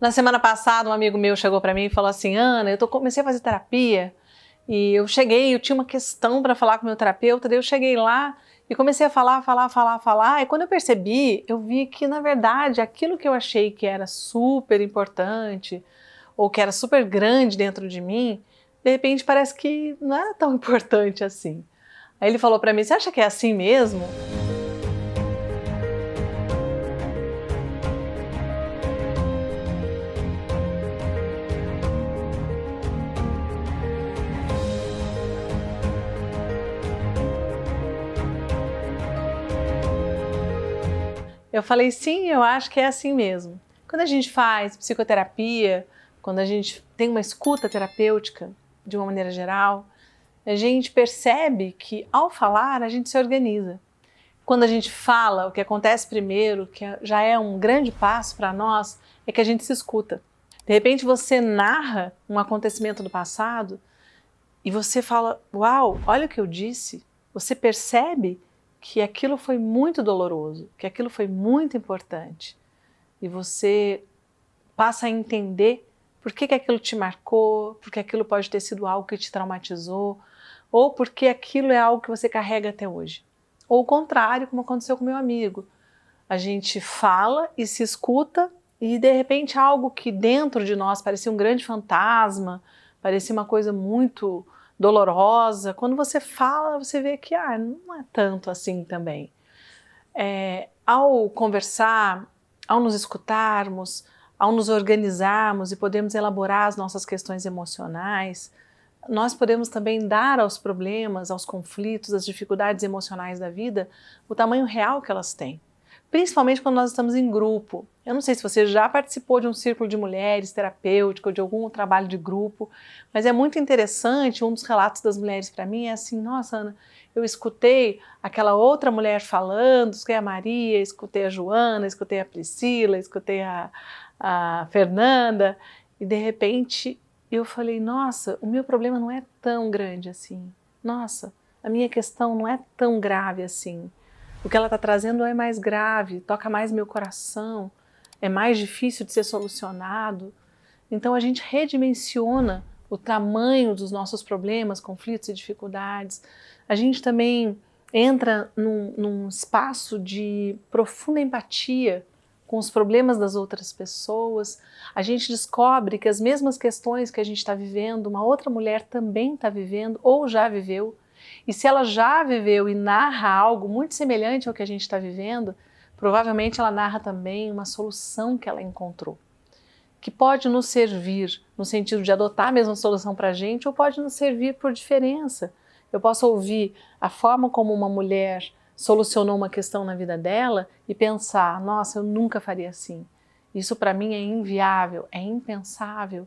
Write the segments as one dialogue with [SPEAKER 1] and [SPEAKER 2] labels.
[SPEAKER 1] Na semana passada, um amigo meu chegou para mim e falou assim: Ana, comecei a fazer terapia e eu tinha uma questão para falar com o meu terapeuta, daí eu cheguei lá e comecei a falar, e quando eu percebi, eu vi que, na verdade, aquilo que eu achei que era super importante ou que era super grande dentro de mim, de repente parece que não era tão importante assim. Aí ele falou para mim: você acha que é assim mesmo? Eu falei: sim, eu acho que é assim mesmo. Quando a gente faz psicoterapia, quando a gente tem uma escuta terapêutica, de uma maneira geral, a gente percebe que, ao falar, a gente se organiza. Quando a gente fala, o que acontece primeiro, que já é um grande passo para nós, é que a gente se escuta. De repente você narra um acontecimento do passado e você fala: uau, olha o que eu disse. Você percebe que aquilo foi muito doloroso, que aquilo foi muito importante. E você passa a entender por que aquilo te marcou, porque aquilo pode ter sido algo que te traumatizou, ou porque aquilo é algo que você carrega até hoje. Ou o contrário, como aconteceu com meu amigo. A gente fala e se escuta e, de repente, algo que dentro de nós parecia um grande fantasma, parecia uma coisa muito dolorosa, quando você fala, você vê que não é tanto assim também. Ao conversar, ao nos escutarmos, ao nos organizarmos e podermos elaborar as nossas questões emocionais, nós podemos também dar aos problemas, aos conflitos, às dificuldades emocionais da vida, o tamanho real que elas têm. Principalmente quando nós estamos em grupo. Eu não sei se você já participou de um círculo de mulheres terapêutico ou de algum trabalho de grupo, mas é muito interessante, um dos relatos das mulheres para mim é assim: nossa, Ana, eu escutei aquela outra mulher falando, escutei a Maria, escutei a Joana, escutei a Priscila, escutei a Fernanda, e de repente eu falei: nossa, o meu problema não é tão grande assim. Nossa, a minha questão não é tão grave assim. O que ela está trazendo é mais grave, toca mais meu coração, é mais difícil de ser solucionado. Então a gente redimensiona o tamanho dos nossos problemas, conflitos e dificuldades. A gente também entra num espaço de profunda empatia com os problemas das outras pessoas. A gente descobre que as mesmas questões que a gente está vivendo, uma outra mulher também está vivendo ou já viveu. E se ela já viveu e narra algo muito semelhante ao que a gente está vivendo, provavelmente ela narra também uma solução que ela encontrou, que pode nos servir no sentido de adotar a mesma solução para a gente, ou pode nos servir por diferença. Eu posso ouvir a forma como uma mulher solucionou uma questão na vida dela e pensar: nossa, eu nunca faria assim. Isso para mim é inviável, é impensável.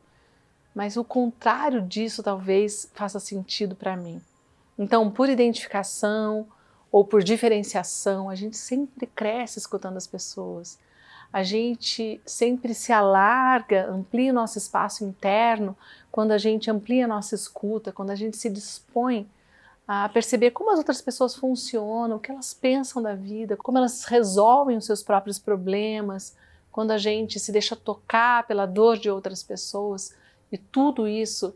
[SPEAKER 1] Mas o contrário disso talvez faça sentido para mim. Então, por identificação ou por diferenciação, a gente sempre cresce escutando as pessoas. A gente sempre se alarga, amplia o nosso espaço interno quando a gente amplia a nossa escuta, quando a gente se dispõe a perceber como as outras pessoas funcionam, o que elas pensam da vida, como elas resolvem os seus próprios problemas, quando a gente se deixa tocar pela dor de outras pessoas. E tudo isso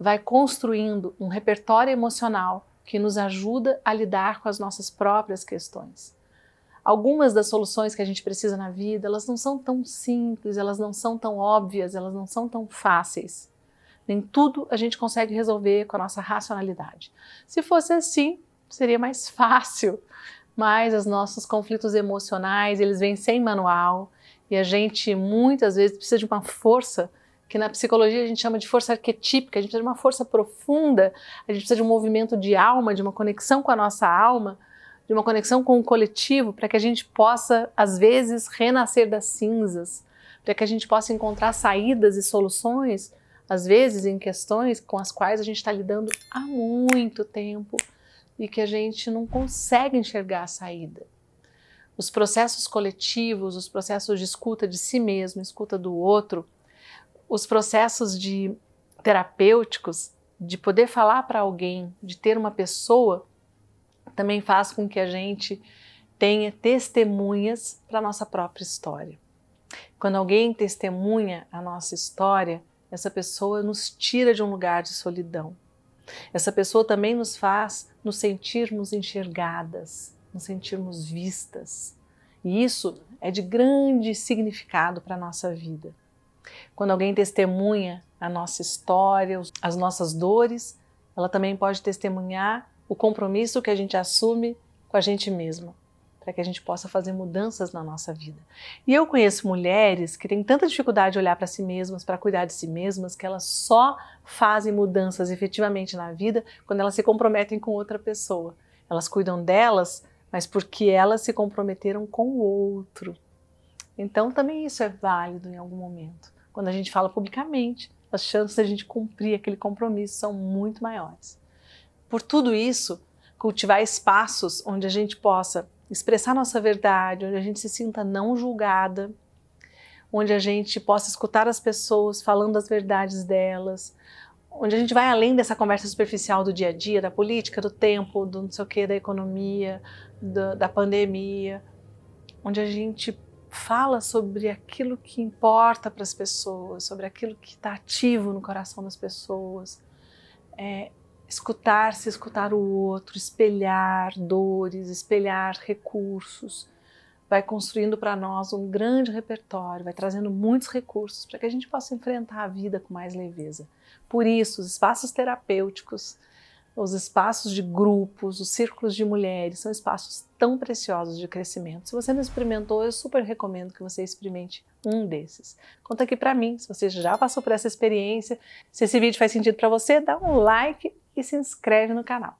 [SPEAKER 1] vai construindo um repertório emocional que nos ajuda a lidar com as nossas próprias questões. Algumas das soluções que a gente precisa na vida, elas não são tão simples, elas não são tão óbvias, elas não são tão fáceis. Nem tudo a gente consegue resolver com a nossa racionalidade. Se fosse assim, seria mais fácil, mas os nossos conflitos emocionais, eles vêm sem manual e a gente muitas vezes precisa de uma força que na psicologia a gente chama de força arquetípica, a gente precisa de uma força profunda, a gente precisa de um movimento de alma, de uma conexão com a nossa alma, de uma conexão com o coletivo, para que a gente possa, às vezes, renascer das cinzas, para que a gente possa encontrar saídas e soluções, às vezes, em questões com as quais a gente está lidando há muito tempo e que a gente não consegue enxergar a saída. Os processos coletivos, os processos de escuta de si mesmo, escuta do outro, os processos terapêuticos, de poder falar para alguém, de ter uma pessoa, também faz com que a gente tenha testemunhas para a nossa própria história. Quando alguém testemunha a nossa história, essa pessoa nos tira de um lugar de solidão. Essa pessoa também nos faz nos sentirmos enxergadas, nos sentirmos vistas. E isso é de grande significado para a nossa vida. Quando alguém testemunha a nossa história, as nossas dores, ela também pode testemunhar o compromisso que a gente assume com a gente mesma, para que a gente possa fazer mudanças na nossa vida. E eu conheço mulheres que têm tanta dificuldade de olhar para si mesmas, para cuidar de si mesmas, que elas só fazem mudanças efetivamente na vida quando elas se comprometem com outra pessoa. Elas cuidam delas, mas porque elas se comprometeram com o outro. Então também isso é válido em algum momento. Quando a gente fala publicamente, as chances de a gente cumprir aquele compromisso são muito maiores. Por tudo isso, cultivar espaços onde a gente possa expressar nossa verdade, onde a gente se sinta não julgada, onde a gente possa escutar as pessoas falando as verdades delas, onde a gente vai além dessa conversa superficial do dia a dia, da política, do tempo, do não sei o que, da economia, da pandemia, onde a gente fala sobre aquilo que importa para as pessoas, sobre aquilo que está ativo no coração das pessoas, escutar-se, escutar o outro, espelhar dores, espelhar recursos, vai construindo para nós um grande repertório, vai trazendo muitos recursos para que a gente possa enfrentar a vida com mais leveza. Por isso, os espaços terapêuticos, os espaços de grupos, os círculos de mulheres são espaços tão preciosos de crescimento. Se você não experimentou, eu super recomendo que você experimente um desses. Conta aqui para mim se você já passou por essa experiência. Se esse vídeo faz sentido para você, dá um like e se inscreve no canal.